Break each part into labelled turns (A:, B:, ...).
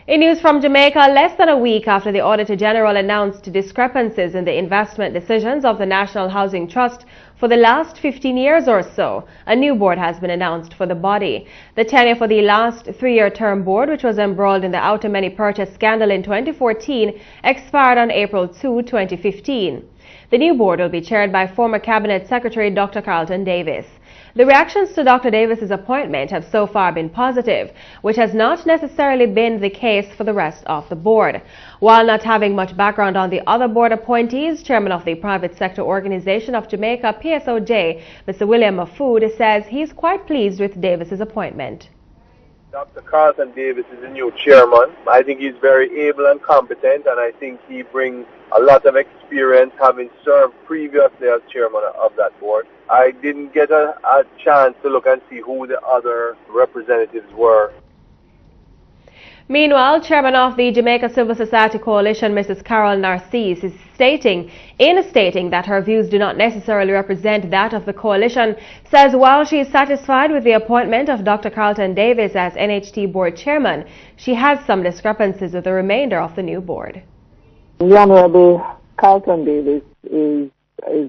A: In news from Jamaica, less than a week after the Auditor General announced discrepancies in the investment decisions of the National Housing Trust for the last 15 years or so, a new board has been announced for the body. The tenure for the last three-year term board, which was embroiled in the outer many purchase scandal in 2014, expired on April 2, 2015. The new board will be chaired by former Cabinet Secretary Dr. Carlton Davis. The reactions to Dr. Davis's appointment have so far been positive, which has not necessarily been the case for the rest of the board. While not having much background on the other board appointees, Chairman of the Private Sector Organization of Jamaica, PSOJ, Mr. William Mafood, says he's quite pleased with Davis's appointment.
B: Dr. Carlton Davis is the new chairman. I think he's very able and competent, and I think he brings a lot of experience, having served previously as chairman of that board. I didn't get a chance to look and see who the other representatives were.
A: Meanwhile, Chairman of the Jamaica Civil Society Coalition, Mrs. Carol Narcisse, is stating that her views do not necessarily represent that of the coalition, says while she is satisfied with the appointment of Dr. Carlton Davis as NHT board chairman, she has some discrepancies with the remainder of the new board.
C: The Honorable Carlton Davis is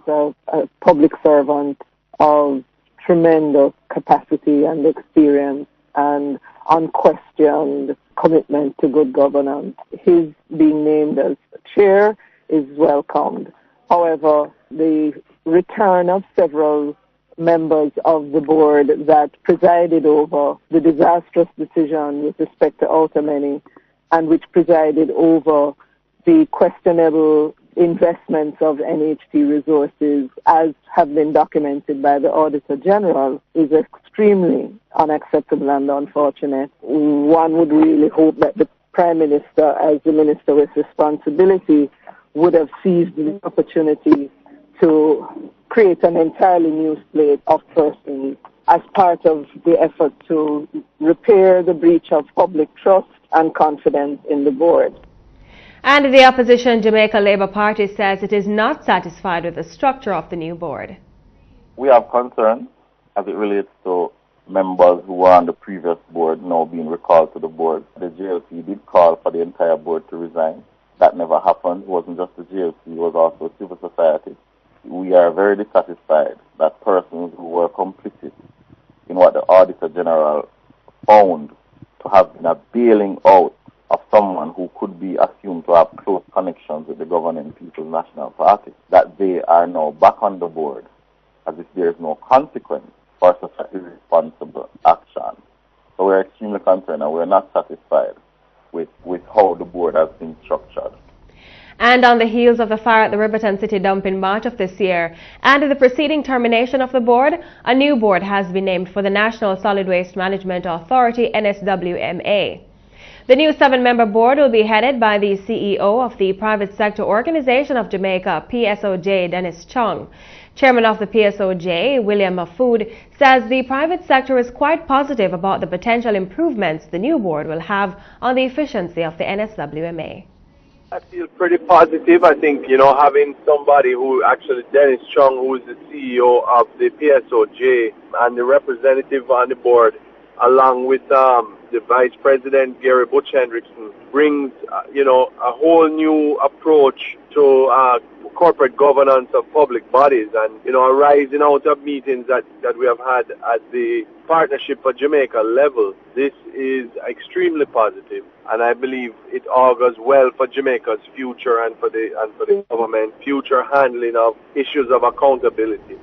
C: a public servant of tremendous capacity and experience and unquestioned commitment to good governance. His being named as chair is welcomed. However, the return of several members of the board that presided over the disastrous decision with respect to outer many and which presided over the questionable investments of NHT resources, as have been documented by the Auditor General, is extremely unacceptable and unfortunate. One would really hope that the Prime Minister, as the Minister with responsibility, would have seized the opportunity to create an entirely new slate of persons as part of the effort to repair the breach of public trust and confidence in the board.
A: And the opposition Jamaica Labour Party says it is not satisfied with the structure of the new board.
D: We have concerns as it relates to members who were on the previous board now being recalled to the board. The JLC did call for the entire board to resign. That never happened. It wasn't just the JLC, it was also civil society. We are very dissatisfied that persons who were complicit in what the Auditor General found to have been a bailing out of someone who could be assumed to have close connections with the governing People's National Party, that they are now back on the board as if there is no consequence for such irresponsible action. So we're extremely concerned and we're not satisfied with how the board has been structured.
A: And on the heels of the fire at the Riverton City dump in March of this year and the preceding termination of the board, a new board has been named for the National Solid Waste Management Authority, NSWMA. The new 7-member board will be headed by the CEO of the Private Sector Organization of Jamaica, PSOJ, Dennis Chung. Chairman of the PSOJ, William Mafood, says the private sector is quite positive about the potential improvements the new board will have on the efficiency of the NSWMA.
B: I feel pretty positive. I think, having somebody who actually, Dennis Chung, who is the CEO of the PSOJ and the representative on the board, along with the Vice President, Gary Butch Hendrickson, brings, a whole new approach to corporate governance of public bodies and, arising out of meetings that we have had at the Partnership for Jamaica level. This is extremely positive, and I believe it augurs well for Jamaica's future and for the government future handling of issues of accountability.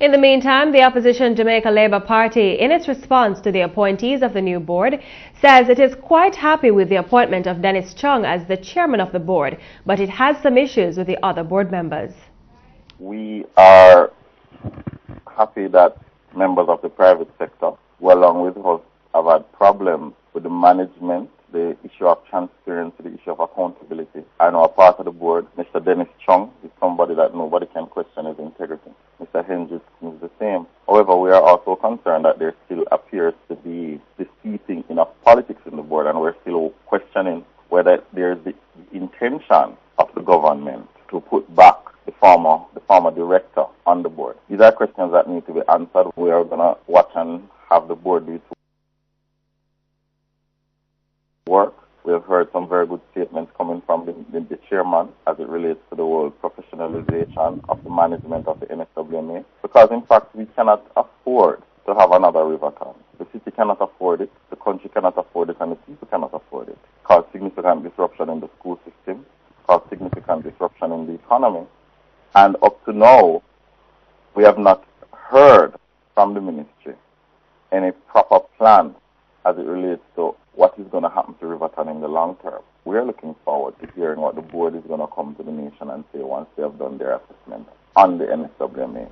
A: In the meantime, the opposition Jamaica Labour Party, in its response to the appointees of the new board, says it is quite happy with the appointment of Dennis Chung as the chairman of the board, but it has some issues with the other board members.
D: We are happy that members of the private sector, who along with us have had problems with the management, the issue of transparency, the issue of accountability. I know a part of the board, Mr. Dennis Chung, is somebody that nobody can question his integrity. Mr. Hendrickson is the same. However, we are also concerned that there still appears to be the seeping in of politics in the board, and we're still questioning whether there's the intention of the government to put back the former director on the board. These are questions that need to be answered. We are going to watch and have the board do its work. We've heard some very good statements coming from the chairman as it relates to the whole professionalization of the management of the NSWMA. Because in fact, we cannot afford to have another Riverton. The city cannot afford it, the country cannot afford it, and the people cannot afford it. Cause significant disruption in the school system, cause significant disruption in the economy. And up to now, we have not heard from the ministry any proper plan as it relates to what is going to happen to Riverton in the long term. We are looking forward to hearing what the board is going to come to the nation and say once they have done their assessment on the NSWMA.